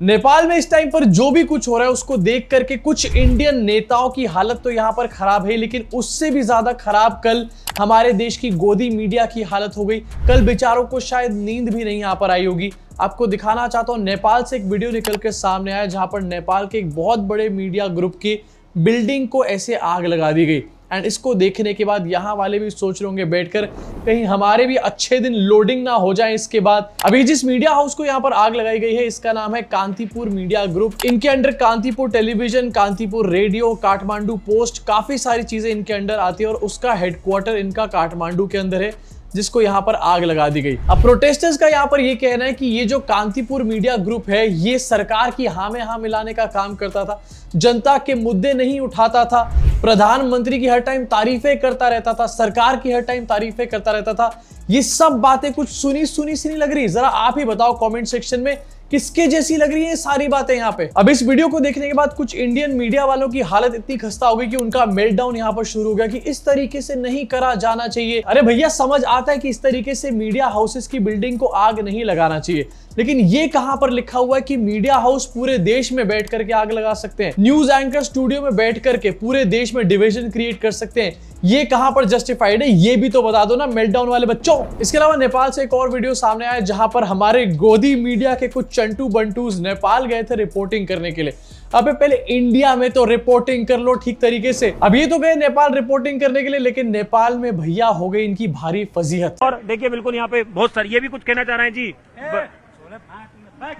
नेपाल में इस टाइम पर जो भी कुछ हो रहा है उसको देख करके कुछ इंडियन नेताओं की हालत तो यहां पर खराब है, लेकिन उससे भी ज्यादा खराब कल हमारे देश की गोदी मीडिया की हालत हो गई। कल बेचारों को शायद नींद भी नहीं यहां पर आई होगी। आपको दिखाना चाहता हूं, नेपाल से एक वीडियो निकल के सामने आया जहां पर नेपाल के एक बहुत बड़े मीडिया ग्रुप की बिल्डिंग को ऐसे आग लगा दी गई। एंड इसको देखने के बाद यहाँ वाले भी सोच रहे होंगे बैठकर कहीं हमारे भी अच्छे दिन लोडिंग ना हो जाए। इसके बाद अभी जिस मीडिया हाउस को यहाँ पर आग लगाई गई है इसका नाम है कांतिपुर मीडिया ग्रुप। इनके under Kantipur television, Kantipur radio, Kathmandu post, काफी सारी चीजें इनके अंडर आती है और उसका हेडक्वार्टर इनका काठमांडू के अंदर है, जिसको यहाँ पर आग लगा दी गई। अब प्रोटेस्टर्स का यहाँ पर ये कहना है कि ये जो कांतिपुर मीडिया ग्रुप है ये सरकार की हाँ में हाँ मिलाने का काम करता था, जनता के मुद्दे नहीं उठाता था, प्रधानमंत्री की हर टाइम तारीफें करता रहता था, सरकार की हर टाइम तारीफें करता रहता था। ये सब बातें कुछ सुनी सुनी सी नहीं लग रही? जरा आप ही बताओ कमेंट सेक्शन में किसके जैसी लग रही है सारी बातें यहाँ पे। अब इस वीडियो को देखने के बाद कुछ इंडियन मीडिया वालों की हालत इतनी खस्ता हो गई कि उनका मेल्टडाउन यहाँ पर शुरू हो गया कि इस तरीके से नहीं करा जाना चाहिए। अरे भैया, समझ आता है कि इस तरीके से मीडिया हाउसेस की बिल्डिंग को आग नहीं लगाना चाहिए, लेकिन ये कहां पर लिखा हुआ है कि मीडिया हाउस पूरे देश में बैठ करके आग लगा सकते हैं, न्यूज एंकर स्टूडियो में बैठ करके पूरे देश में डिवीजन क्रिएट कर सकते हैं? ये कहां पर जस्टिफाइड है, ये भी तो बता दो ना मेल्टडाउन वाले बच्चों। इसके अलावा नेपाल से एक और वीडियो सामने आया जहां पर हमारे गोदी मीडिया के कुछ चंटू बंटूज नेपाल गए थे रिपोर्टिंग करने के लिए। अबे पहले इंडिया में तो रिपोर्टिंग कर लो ठीक तरीके से। अब ये तो गए नेपाल रिपोर्टिंग करने के लिए, लेकिन नेपाल में भैया हो गई इनकी भारी फजीहत। और देखिए बिल्कुल यहाँ पे बहुत सारे, ये भी कुछ कहना चाह रहे हैं जी।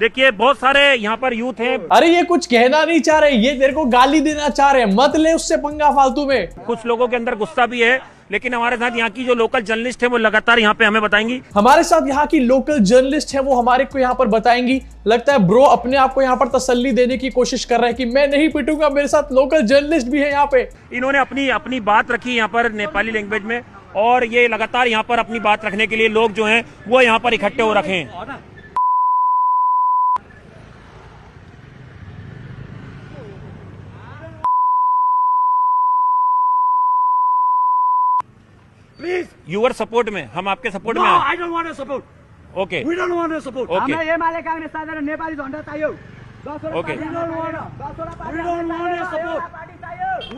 देखिए बहुत सारे यहाँ पर यूथ हैं। अरे ये कुछ कहना नहीं चाह रहे, ये तेरे को गाली देना चाह रहे हैं, मत ले उससे पंगा फालतू में। कुछ लोगों के अंदर गुस्सा भी है, लेकिन हमारे साथ यहाँ की जो लोकल जर्नलिस्ट है वो लगातार यहाँ पे हमें बताएंगी। हमारे साथ यहाँ की लोकल जर्नलिस्ट है वो हमारे को यहाँ पर बताएंगी। लगता है ब्रो अपने आप को यहाँ पर तसल्ली देने की कोशिश कर रहा है कि मैं नहीं पिटूंगा, मेरे साथ लोकल जर्नलिस्ट भी है यहाँ पे। इन्होंने अपनी बात रखी यहाँ पर नेपाली लैंग्वेज में, और ये लगातार यहाँ पर अपनी बात रखने के लिए लोग जो हैं वो यहाँ पर इकट्ठे हो रखे हैं। प्लीज यूर सपोर्ट में, हम आपके सपोर्ट में हैं। I don't want to support. Okay We don't want to support. Okay हाम्रो एमाले कांग्रेस साझा नेपाली झण्डा चाहियो। Okay We don't want to support.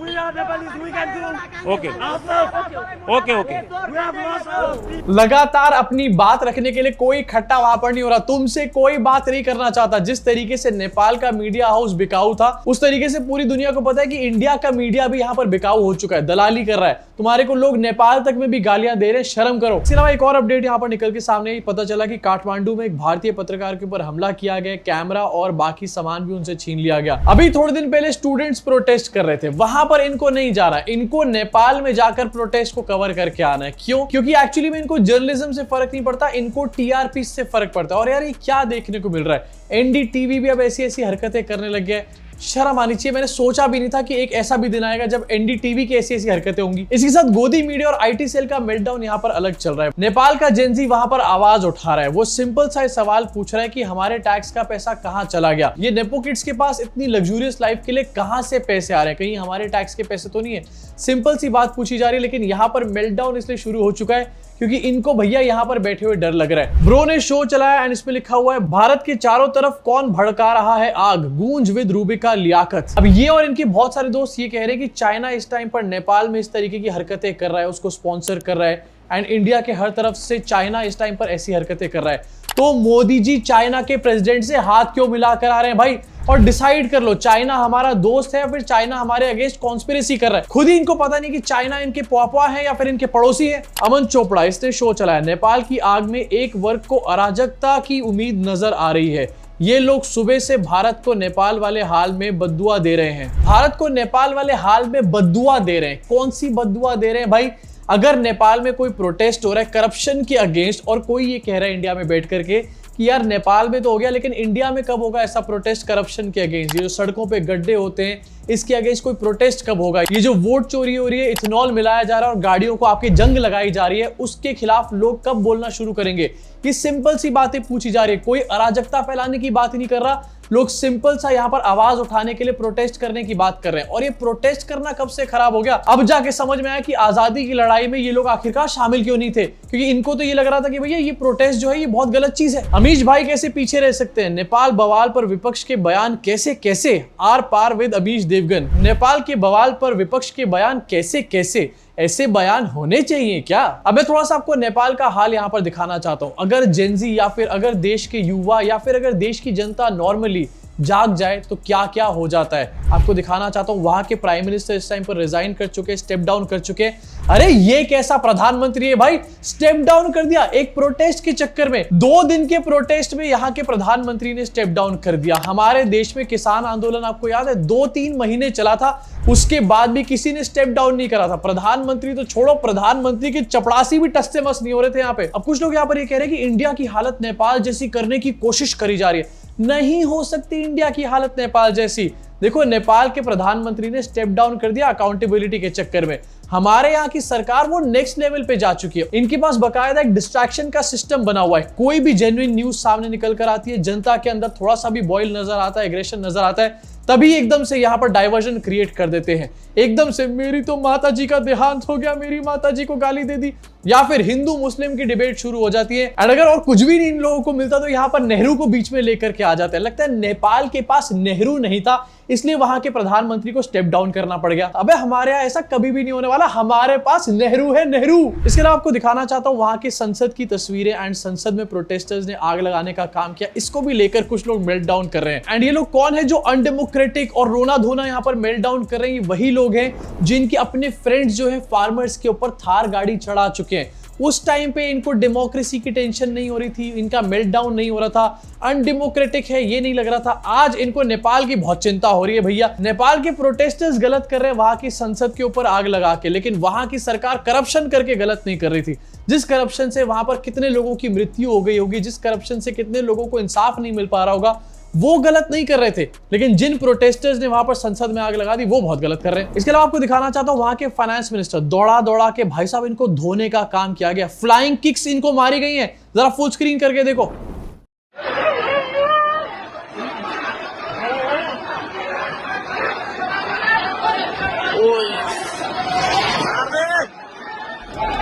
We are Nepalis. We can do. Okay Ourselves. Okay okay We have lost our people. लगातार अपनी बात रखने के लिए कोई खट्टा वहां पर नहीं हो रहा, तुमसे कोई बात नहीं करना चाहता। जिस तरीके से नेपाल का मीडिया हाउस बिकाऊ था, उस तरीके से पूरी दुनिया को पता है कि इंडिया का मीडिया भी यहाँ पर बिकाऊ हो चुका है, दलाली कर रहा है। तुम्हारे को लोग नेपाल तक में भी गालियां दे रहे हैं, शर्म करो। इसके अलावा एक और अपडेट यहाँ पर निकल के सामने पता चला कि काठमांडू में एक भारतीय पत्रकार के ऊपर हमला किया गया, कैमरा और बाकी सामान भी उनसे छीन लिया गया। अभी थोड़े दिन पहले स्टूडेंट्स प्रोटेस्ट कर रहे थे, वहां पर इनको नहीं जा रहा, इनको नेपाल में जाकर प्रोटेस्ट को कवर करके आना है। क्यों? क्योंकि एक्चुअली में इनको जर्नलिज्म से फर्क नहीं पड़ता, इनको टीआरपी से फर्क पड़ता है। और यार ये क्या देखने को मिल रहा है, एनडीटीवी भी अब ऐसी ऐसी हरकतें करने लग गया है। शर्म आनी चाहिए। मैंने सोचा भी नहीं था कि एक ऐसा भी दिन आएगा जब एनडीटीवी की ऐसी ऐसी हरकतें होंगी। इसके साथ गोदी मीडिया और आईटी सेल का मेल्टडाउन यहाँ पर अलग चल रहा है। नेपाल का जेनजी वहां पर आवाज उठा रहा है, वो सिंपल सा सवाल पूछ रहा है कि हमारे टैक्स का पैसा कहां चला गया। ये नेपो किड्स के पास इतनी लग्जूरियस लाइफ के लिए कहां से पैसे आ रहे हैं, कहीं हमारे टैक्स के पैसे तो नहीं है? सिंपल सी बात पूछी जा रही है, लेकिन यहाँ पर मेल्टडाउन इसलिए शुरू हो चुका है क्योंकि इनको भैया यहाँ पर बैठे हुए डर लग रहा है। ब्रो ने शो चलाया एंड इसमें लिखा हुआ है, भारत के चारों तरफ कौन भड़का रहा है आग, गूंज विद रूबिका लियाकत। अब ये और इनके बहुत सारे दोस्त ये कह रहे हैं कि चाइना इस टाइम पर नेपाल में इस तरीके की हरकतें कर रहा है, उसको स्पॉन्सर कर रहा है, एंड इंडिया के हर तरफ से चाइना इस टाइम पर ऐसी हरकतें कर रहा है। तो मोदी जी चाइना के प्रेसिडेंट से हाथ क्यों मिलाकर आ रहे हैं भाई? और डिसाइड कर लो, चाइना हमारा दोस्त है या फिर चाइना हमारे अगेंस्ट कॉन्स्पिरेसी कर रहा है। खुद ही इनको पता नहीं कि चाइना इनके पापा है या फिर इनके पड़ोसी है। अमन चोपड़ा, इसने शो चलाया, नेपाल की आग में एक वर्ग को अराजकता की उम्मीद नजर आ रही है। ये लोग सुबह से भारत को नेपाल वाले हाल में बद्दुआ दे रहे हैं। भारत को नेपाल वाले हाल में बद्दुआ दे रहे हैं। कौन सी बद्दुआ दे रहे हैं भाई? अगर नेपाल में कोई प्रोटेस्ट हो रहा है करप्शन के अगेंस्ट और कोई ये कह रहा है इंडिया में बैठ करके कि यार नेपाल में तो हो गया, लेकिन इंडिया में कब होगा ऐसा प्रोटेस्ट करप्शन के अगेंस्ट? ये जो सड़कों पे गड्ढे होते हैं इसके अगेंस्ट कोई प्रोटेस्ट कब होगा? ये जो वोट चोरी हो रही है, इथेनॉल मिलाया जा रहा है और गाड़ियों को आपकी जंग लगाई जा रही है, उसके खिलाफ लोग कब बोलना शुरू करेंगे? ये सिंपल सी बातें पूछी जा रही है, कोई अराजकता फैलाने की बात नहीं कर रहा, लोग सिंपल सा यहाँ पर आवाज उठाने के लिए प्रोटेस्ट करने की बात कर रहे हैं। और ये प्रोटेस्ट करना कब से खराब हो गया, अब जाके समझ में आया कि आजादी की लड़ाई में ये लोग आखिरकार शामिल क्यों नहीं थे, क्योंकि इनको तो ये लग रहा था कि भैया ये प्रोटेस्ट जो है ये बहुत गलत चीज है। अमीश भाई कैसे पीछे रह सकते हैं, नेपाल बवाल पर विपक्ष के बयान कैसे कैसे, आर पार विद अमीश देवगन। नेपाल के बवाल पर विपक्ष के बयान कैसे कैसे, ऐसे बयान होने चाहिए क्या? अब मैं थोड़ा सा आपको नेपाल का हाल यहां पर दिखाना चाहता हूं। अगर जेनजी या फिर अगर देश के युवा या फिर अगर देश की जनता नॉर्मली जाग जाए तो क्या क्या हो जाता है, आपको दिखाना चाहता हूं। वहां के प्राइम मिनिस्टर इस टाइम पर रिजाइन कर चुके, स्टेप डाउन कर चुके। अरे ये कैसा प्रधानमंत्री है भाई, स्टेप डाउन कर दिया एक प्रोटेस्ट के चक्कर में। 2 दिन के प्रोटेस्ट में यहां के प्रधानमंत्री ने स्टेप डाउन कर दिया। हमारे देश में किसान आंदोलन आपको याद है 2-3 महीने चला था, उसके बाद भी किसी ने स्टेप डाउन नहीं करा था। प्रधानमंत्री तो छोड़ो, प्रधानमंत्री की चपड़ासी भी टस से मस नहीं हो रहे थे यहाँ पे। अब कुछ लोग यहाँ पर ये कह रहे हैं कि इंडिया की हालत नेपाल जैसी करने की कोशिश करी जा रही है। नहीं हो सकती इंडिया की हालत नेपाल जैसी। देखो नेपाल के प्रधानमंत्री ने स्टेप डाउन कर दिया अकाउंटेबिलिटी के चक्कर में। हमारे यहाँ की सरकार वो नेक्स्ट लेवल पे जा चुकी है। इनके पास बकायदा एक डिस्ट्रैक्शन का सिस्टम बना हुआ है। कोई भी जेन्युइन न्यूज सामने निकल कर आती है, जनता के अंदर थोड़ा सा भी बॉयल नजर आता है, एग्रेशन नजर आता है, तभी एकदम से यहाँ पर डाइवर्जन क्रिएट कर देते हैं। एकदम से मेरी तो माता जी का देहांत हो गया, मेरी माता जी को गाली दे दी, या फिर हिंदू मुस्लिम की डिबेट शुरू हो जाती है। एंड अगर और कुछ भी नहीं इन लोगों को मिलता तो यहाँ पर नेहरू को बीच में लेकर के आ जाते हैं। लगता है नेपाल के पास नेहरू नहीं था, इसलिए वहां के प्रधानमंत्री को स्टेप डाउन करना पड़ गया। अबे हमारे यहाँ ऐसा कभी भी नहीं होने वाला, हमारे पास नेहरू है, नेहरू। इसके अलावा आपको दिखाना चाहता हूँ वहां के संसद की तस्वीरें। एंड संसद में प्रोटेस्टर्स ने आग लगाने का काम किया, इसको भी लेकर कुछ लोग मेल्ट डाउन कर रहे हैं। एंड ये लोग कौन है जो अनडेमोक्रेटिक और रोना धोना यहाँ पर मेल्ट डाउन कर रहे हैं? वही लोग हैं जिनके अपने फ्रेंड्स जो है फार्मर्स के ऊपर थार गाड़ी चढ़ा चुके हैं। उस टाइम पे इनको डेमोक्रेसी की टेंशन नहीं हो रही थी, इनका मेल्ट डाउन नहीं हो रहा था, अनडेमोक्रेटिक है ये नहीं लग रहा था। आज इनको नेपाल की बहुत चिंता हो रही है भैया। नेपाल के प्रोटेस्टर्स गलत कर रहे हैं वहां की संसद के ऊपर आग लगा के, लेकिन वहां की सरकार करप्शन करके गलत नहीं कर रही थी। जिस करप्शन से वहां पर कितने लोगों की मृत्यु हो गई होगी, जिस करप्शन से कितने लोगों को इंसाफ नहीं मिल पा रहा होगा, वो गलत नहीं कर रहे थे। लेकिन जिन प्रोटेस्टर्स ने वहां पर संसद में आग लगा दी वो बहुत गलत कर रहे हैं। इसके अलावा आपको दिखाना चाहता हूं वहां के फाइनेंस मिनिस्टर दौड़ा दौड़ा के भाई साहब इनको धोने का काम किया गया। फ्लाइंग किक्स इनको मारी गई हैं, जरा फुल स्क्रीन करके देखो।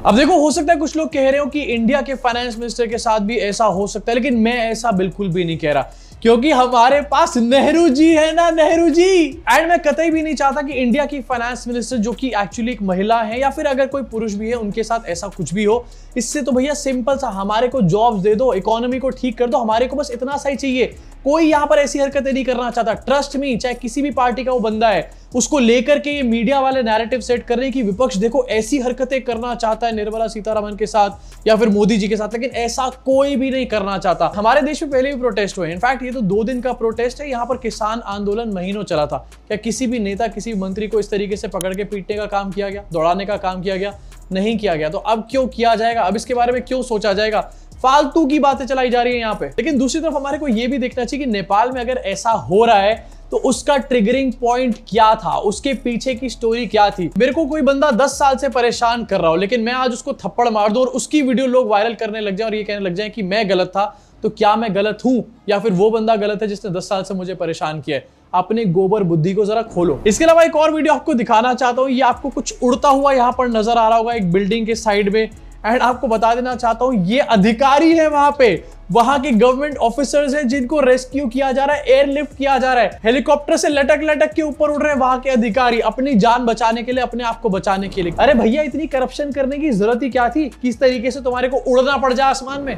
अब देखो, हो सकता है कुछ लोग कह रहे हो कि इंडिया के फाइनेंस मिनिस्टर के साथ भी ऐसा हो सकता है, लेकिन मैं ऐसा बिल्कुल भी नहीं कह रहा, क्योंकि हमारे पास नेहरू जी है ना, नेहरू जी। एंड मैं कतई भी नहीं चाहता कि इंडिया की फाइनेंस मिनिस्टर जो कि एक्चुअली एक महिला है या फिर अगर कोई पुरुष भी है उनके साथ ऐसा कुछ भी हो। इससे तो भैया सिंपल सा हमारे को जॉब्स दे दो, इकोनॉमी को ठीक कर दो, हमारे को बस इतना सा ही चाहिए। कोई यहाँ पर ऐसी हरकतें नहीं करना चाहता। ट्रस्ट मी, चाहे किसी भी पार्टी का वो बंदा है, उसको लेकर के ये मीडिया वाले नैरेटिव सेट कर रहे हैं कि विपक्ष देखो ऐसी हरकतें करना चाहता है निर्मला सीतारमण के साथ या फिर मोदी जी के साथ, लेकिन ऐसा कोई भी नहीं करना चाहता। हमारे देश में पहले भी प्रोटेस्ट हुए, इनफैक्ट ये तो 2 दिन का प्रोटेस्ट है। यहाँ पर किसान आंदोलन महीनों चला था। क्या किसी भी नेता, किसी भी मंत्री को इस तरीके से पकड़ के पीटने का काम किया गया, दौड़ाने का काम किया गया? नहीं किया गया। तो अब क्यों किया जाएगा? अब इसके बारे में क्यों सोचा जाएगा? फालतू की बातें चलाई जा रही है यहाँ पे। लेकिन दूसरी तरफ हमारे को यह भी देखना चाहिए कि नेपाल में अगर ऐसा हो रहा है तो उसका ट्रिगरिंग पॉइंट क्या था, उसके पीछे की स्टोरी क्या थी। मेरे को कोई बंदा 10 साल से परेशान कर रहा हो, लेकिन मैं आज उसको थप्पड़ मार दूं और उसकी वीडियो लोग वायरल करने लग जाए और ये कहने लग जाए कि मैं गलत था, तो क्या मैं गलत हूं या फिर वो बंदा गलत है जिसने 10 साल से मुझे परेशान किया है? अपने गोबर बुद्धि को जरा खोलो। इसके अलावा एक और वीडियो आपको दिखाना चाहता हूं। ये आपको कुछ उड़ता हुआ यहाँ पर नजर आ रहा होगा एक बिल्डिंग के साइड में। एंड आपको बता देना चाहता हूं ये अधिकारी है वहां पे, वहां के गवर्नमेंट ऑफिसर्स हैं जिनको रेस्क्यू किया जा रहा है, एयरलिफ्ट किया जा रहा है, हेलीकॉप्टर से लटक लटक के ऊपर उड़ रहे हैं वहां के अधिकारी अपनी जान बचाने के लिए, अपने आप को बचाने के लिए। अरे भैया, इतनी करप्शन करने की जरूरत ही क्या थी? किस तरीके से तुम्हारे को उड़ना पड़ जाए आसमान में?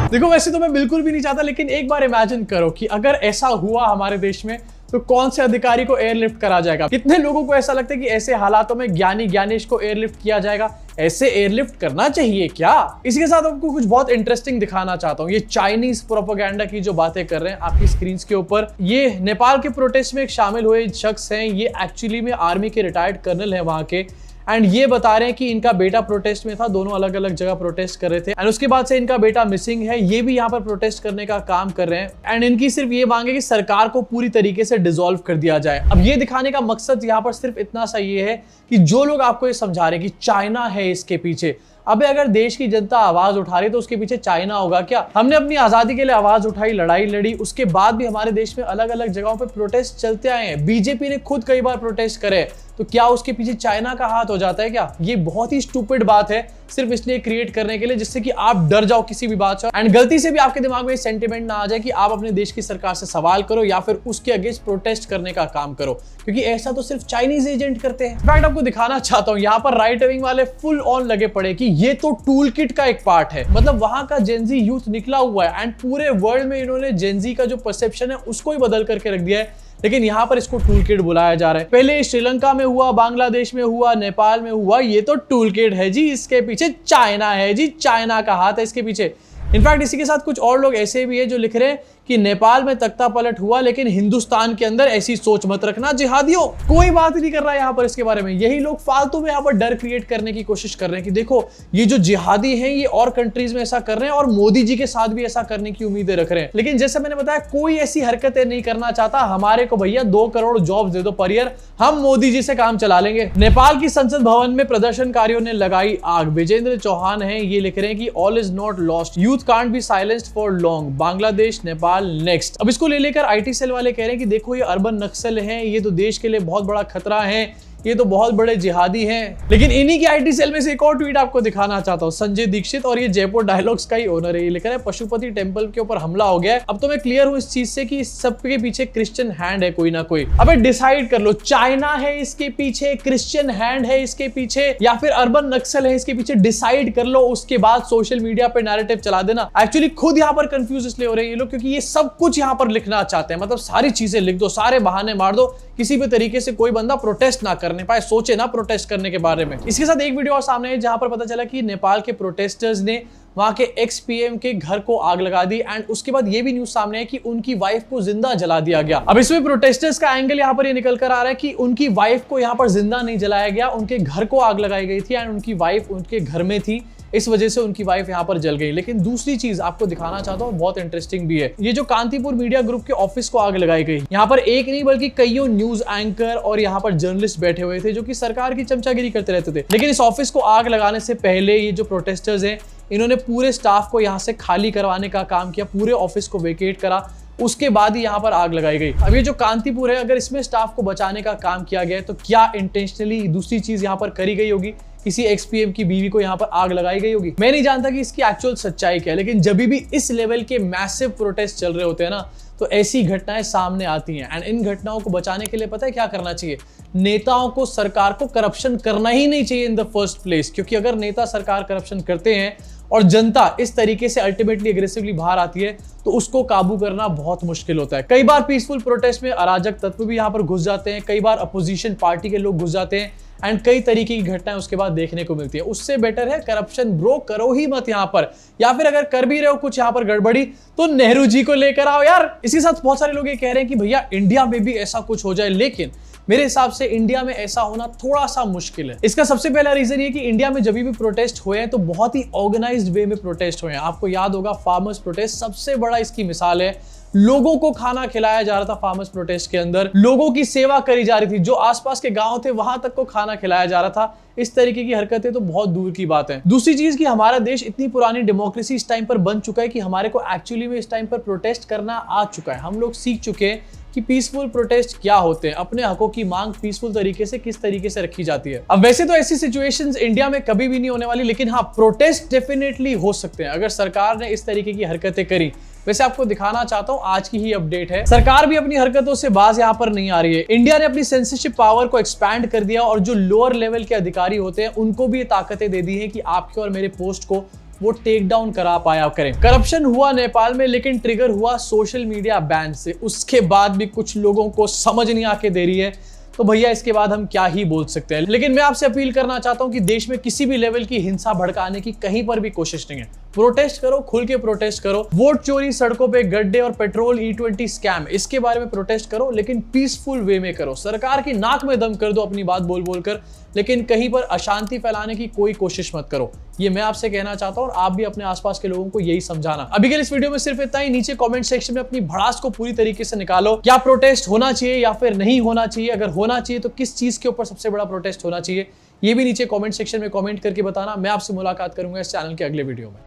देखो, वैसे तो मैं बिल्कुल भी नहीं चाहता, लेकिन एक बार इमेजिन करो कि अगर ऐसा हुआ हमारे देश में तो कौन से अधिकारी को एयरलिफ्ट करा जाएगा? कितने लोगों को ऐसा लगता है कि ऐसे हालातों में ज्ञानी ज्ञानेश को एयरलिफ्ट किया जाएगा? ऐसे एयरलिफ्ट करना चाहिए क्या? इसी के साथ आपको कुछ बहुत इंटरेस्टिंग दिखाना चाहता हूँ। ये चाइनीज प्रोपेगेंडा की जो बातें कर रहे हैं आपकी स्क्रीन के ऊपर, ये नेपाल के प्रोटेस्ट में एक शामिल हुए शख्स हैं। ये एक्चुअली में आर्मी के रिटायर्ड कर्नल हैं वहां के। एंड ये बता रहे हैं कि इनका बेटा प्रोटेस्ट में था, दोनों अलग अलग जगह प्रोटेस्ट कर रहे थे एंड उसके बाद से इनका बेटा मिसिंग है, ये भी यहाँ पर प्रोटेस्ट करने का काम कर रहे हैं एंड इनकी सिर्फ ये मांग है कि सरकार को पूरी तरीके से डिसॉल्व कर दिया जाए। अब ये दिखाने का मकसद यहाँ पर सिर्फ इतना सा ये है कि जो लोग आपको ये समझा रहे हैं कि चाइना है इसके पीछे, अबे अगर देश की जनता आवाज उठा रही तो उसके पीछे चाइना होगा क्या? हमने अपनी आजादी के लिए आवाज उठाई, लड़ाई लड़ी, उसके बाद भी हमारे देश में अलग अलग जगहों पे प्रोटेस्ट चलते आए हैं। बीजेपी ने खुद कई बार प्रोटेस्ट करे, तो क्या उसके पीछे चाइना का हाथ हो जाता है क्या? ये बहुत ही स्टूपिड बात है, सिर्फ इसलिए क्रिएट करने के लिए जिससे कि आप डर जाओ किसी भी बात से एंड गलती से भी आपके दिमाग में सेंटिमेंट ना आ जाए कि आप अपने देश की सरकार से सवाल करो या फिर उसके अगेंस्ट प्रोटेस्ट करने का काम करो, क्योंकि ऐसा तो सिर्फ चाइनीज एजेंट करते हैं। इनफैक्ट आपको दिखाना चाहता हूं, यहाँ पर राइट विंग वाले फुल ऑन लगे पड़े कि ये तो टूल किट का एक पार्ट है, मतलब वहां का जेनजी यूथ निकला हुआ है एंड पूरे वर्ल्ड में इन्होंने जेनजी का जो परसेप्शन है उसको ही बदल करके रख दिया है, लेकिन यहाँ पर इसको टूल किट बुलाया जा रहा है। पहले श्रीलंका में हुआ, बांग्लादेश में हुआ, नेपाल में हुआ, ये तो टूल किट है जी, इसके पीछे चाइना है जी, चाइना का हाथ है इसके पीछे। इनफैक्ट इसी के साथ कुछ और लोग ऐसे भी है जो लिख रहे हैं कि नेपाल में तख्ता पलट हुआ लेकिन हिंदुस्तान के अंदर ऐसी सोच मत रखना जिहादियों। कोई बात नहीं कर रहा है यहाँ पर इसके बारे में, यही लोग फालतू में यहाँ पर डर क्रिएट करने की कोशिश कर रहे हैं कि देखो ये जो जिहादी हैं ये और कंट्रीज में ऐसा कर रहे हैं और मोदी जी के साथ भी ऐसा करने की उम्मीदें रख रहे हैं। लेकिन जैसे मैंने बताया कोई ऐसी हरकतें नहीं करना चाहता, हमारे को भैया 2 करोड़ जॉब्स दे दो पर ईयर, हम मोदी जी से काम चला लेंगे। नेपाल की संसद भवन में प्रदर्शनकारियों ने लगाई आग, विजेंद्र चौहान है ये लिख रहे हैं कि all is not lost, youth can't be silenced for long, Bangladesh Nepal next. अब इसको ले लेकर आईटी सेल वाले कह रहे हैं कि देखो ये अर्बन नक्सल हैं, ये तो देश के लिए बहुत बड़ा खतरा है, ये तो बहुत बड़े जिहादी हैं। लेकिन इन्हीं की आईटी सेल में से एक और ट्वीट आपको दिखाना चाहता हूं, संजय दीक्षित, और ये जयपुर डायलॉग्स का ही ओनर है, ये लिख रहा है पशुपति टेंपल के ऊपर हमला हो गया है। अब तो मैं क्लियर हूं इस चीज से कि इस सब के पीछे क्रिश्चियन हैंड है कोई ना कोई। अबे डिसाइड कर लो, चाइना है इसके पीछे, क्रिश्चियन हैंड है इसके पीछे, या फिर अर्बन नक्सल है इसके पीछे, डिसाइड कर लो, उसके बाद सोशल मीडिया पे नैरेटिव चला देना। एक्चुअली खुद यहाँ पर कंफ्यूज इसलिए हो रहे हैं ये लोग क्योंकि ये सब कुछ यहाँ पर लिखना चाहते हैं, मतलब सारी चीजें लिख दो, सारे बहाने मार दो, किसी भी तरीके से कोई बंदा प्रोटेस्ट ना करने पाए, सोचे ना प्रोटेस्ट करने के बारे में। इसके साथ एक वीडियो और सामने है जहां पर पता चला कि नेपाल के प्रोटेस्टर्स ने वहां के एक्स पीएम के घर को आग लगा दी एंड उसके बाद ये भी न्यूज सामने है कि उनकी वाइफ को जिंदा जला दिया गया। अब इसमें प्रोटेस्टर्स का एंगल यहां पर ये निकल कर आ रहा है कि उनकी वाइफ को यहां पर जिंदा नहीं जलाया गया, उनके घर को आग लगाई गई थी एंड उनकी वाइफ उनके घर में थी, इस वजह से उनकी वाइफ यहां पर जल गई। लेकिन दूसरी चीज आपको दिखाना चाहता हूं, बहुत इंटरेस्टिंग भी है, ये जो कांतिपुर मीडिया ग्रुप के ऑफिस को आग लगाई गई, यहां पर एक नहीं बल्कि कईयों न्यूज एंकर और यहां पर जर्नलिस्ट बैठे हुए थे जो कि सरकार की चमचागिरी करते रहते थे। लेकिन इस ऑफिस को आग लगाने से पहले ये जो प्रोटेस्टर्स हैं इन्होंने पूरे स्टाफ को यहां से खाली करवाने का काम किया, पूरे ऑफिस को वेकेट करा, उसके बाद ही यहां पर आग लगाई गई। अब ये जो कांतिपुर है, अगर इसमें स्टाफ को बचाने का काम किया गया है तो क्या इंटेंशनली दूसरी चीज यहां पर करी गई होगी, किसी एक्सपीएम की बीवी को यहां पर आग लगाई गई होगी? मैं नहीं जानता कि इसकी एक्चुअल सच्चाई क्या है, लेकिन जब भी इस लेवल के मैसिव प्रोटेस्ट चल रहे होते हैं ना तो ऐसी घटनाएं सामने आती हैं एंड इन घटनाओं को बचाने के लिए पता है क्या करना चाहिए? नेताओं को, सरकार को करप्शन करना ही नहीं चाहिए इन द फर्स्ट प्लेस, क्योंकि अगर नेता सरकार करप्शन करते हैं और जनता इस तरीके से अल्टीमेटली एग्रेसिवली बाहर आती है तो उसको काबू करना बहुत मुश्किल होता है। कई बार पीसफुल प्रोटेस्ट में अराजक तत्व भी यहां पर घुस जाते हैं, कई बार अपोजिशन पार्टी के लोग घुस जाते हैं एंड कई तरीके की घटनाएं उसके बाद देखने को मिलती है। उससे बेटर है करप्शन ब्रो करो ही मत यहां पर, या फिर अगर कर भी रहे हो कुछ यहां पर गड़बड़ी तो नेहरू जी को लेकर आओ यार। इसी साथ बहुत सारे लोग ये कह रहे हैं कि भैया इंडिया में भी ऐसा कुछ हो जाए, लेकिन मेरे हिसाब से इंडिया में ऐसा होना थोड़ा सा मुश्किल है। इसका सबसे पहला रीजन ये कि इंडिया में जब भी प्रोटेस्ट हुए हैं तो बहुत ही ऑर्गेनाइज्ड वे में प्रोटेस्ट हुए हैं। आपको याद होगा फार्मर्स प्रोटेस्ट सबसे बड़ा इसकी मिसाल है, लोगों को खाना खिलाया जा रहा था फार्मर्स प्रोटेस्ट के अंदर, लोगों की सेवा करी जा रही थी, जो आसपास के गांव थे वहां तक को खाना खिलाया जा रहा था। इस तरीके की हरकतें तो बहुत दूर की बात है। दूसरी चीज कि हमारा देश इतनी पुरानी डेमोक्रेसी इस टाइम पर बन चुका है कि हमारे को एक्चुअली में इस टाइम पर प्रोटेस्ट करना आ चुका है। हम लोग सीख चुके हैं कि पीसफुल प्रोटेस्ट क्या होते हैं, अपने हकों की मांग पीसफुल तरीके से किस तरीके से रखी जाती है। अब वैसे तो ऐसी सिचुएशंस इंडिया में कभी भी नहीं होने वाली, लेकिन हाँ प्रोटेस्ट डेफिनेटली हो सकते हैं अगर सरकार ने इस तरीके की हरकतें करी। वैसे आपको दिखाना चाहता हूं, आज की ही अपडेट है, सरकार भी अपनी हरकतों से बाज यहां पर नहीं आ रही है। इंडिया ने अपनी सेंसरशिप पावर को एक्सपैंड कर दिया और जो लोअर लेवल के अधिकारी होते हैं उनको भी ये ताकतें दे दी है कि आपके और मेरे पोस्ट को वो टेक डाउन करा पाया करें। करप्शन हुआ नेपाल में, लेकिन ट्रिगर हुआ सोशल मीडिया बैन से। उसके बाद भी कुछ लोगों को समझ नहीं आके दे रही है, तो भैया इसके बाद हम क्या ही बोल सकते हैं। लेकिन मैं आपसे अपील करना चाहता हूं कि देश में किसी भी लेवल की हिंसा भड़काने की कहीं पर भी कोशिश नहीं है। प्रोटेस्ट करो, खुल के प्रोटेस्ट करो। वोट चोरी, सड़कों पे गड्ढे और पेट्रोल E20 स्कैम, इसके बारे में प्रोटेस्ट करो, लेकिन पीसफुल वे में करो। सरकार की नाक में दम कर दो अपनी बात बोल बोल कर, लेकिन कहीं पर अशांति फैलाने की कोई कोशिश मत करो। ये मैं आपसे कहना चाहता हूं और आप भी अपने आसपास के लोगों को यही समझाना। अभी के इस वीडियो में सिर्फ इतना ही। नीचे कमेंट सेक्शन में अपनी भड़ास को पूरी तरीके से निकालो। क्या प्रोटेस्ट होना चाहिए या फिर नहीं होना चाहिए? अगर होना चाहिए तो किस चीज के ऊपर सबसे बड़ा प्रोटेस्ट होना चाहिए, ये भी नीचे कमेंट सेक्शन में कमेंट करके बताना। मैं आपसे मुलाकात करूंगा इस चैनल के अगले वीडियो में।